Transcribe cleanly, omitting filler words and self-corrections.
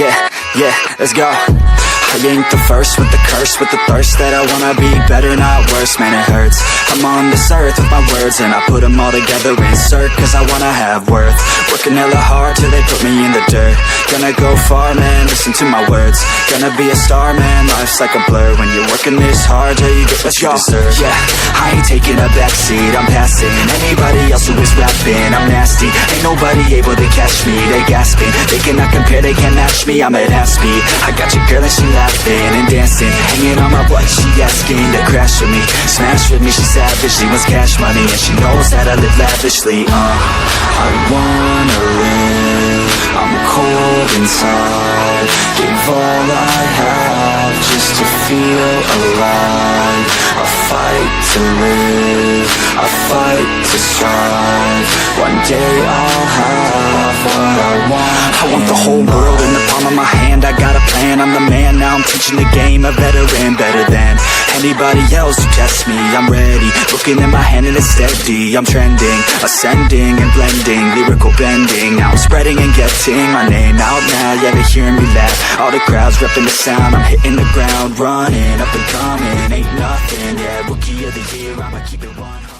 yeah, let's go. I ain't the first with the curse, with the thirst that I wanna be better, not worse, man it hurts. I'm on this earth with my words and I put them all together, insert, cause I wanna have worth. Working hella hard till they put me in the dirt. Gonna go far, man, listen to my words. Gonna be a star, man, life's like a blur. When you're working this hard till you get what you deserve. Yeah, I ain't taking a backseat, I'm passing anybody else who is rapping. I'm nasty, ain't nobody able to catch me. They gasping, they cannot compare, they can't match me. I'm at half speed, I got your girl and she laughing and dancing, hanging on my butt, she asking to crash with me, smash with me, she savage, she wants cash money, and she knows that I live lavishly. I wanna live, I'm cold inside, give all I have just to feel alive. I fight to live, I fight to strive, one day I'll have what I want. I want the whole world in the palm of my hand, I got a plan, I'm the man, now I'm teaching the game, a veteran, better than anybody else who tests me. I'm ready, looking at my hand and it's steady. I'm trending, ascending and blending, lyrical bending. Now I'm spreading and getting my name out now. Yeah, they hearing me laugh, all the crowds repping the sound. I'm hitting the ground, running, up and coming, ain't nothing. Yeah, rookie of the year, I'ma keep it 100.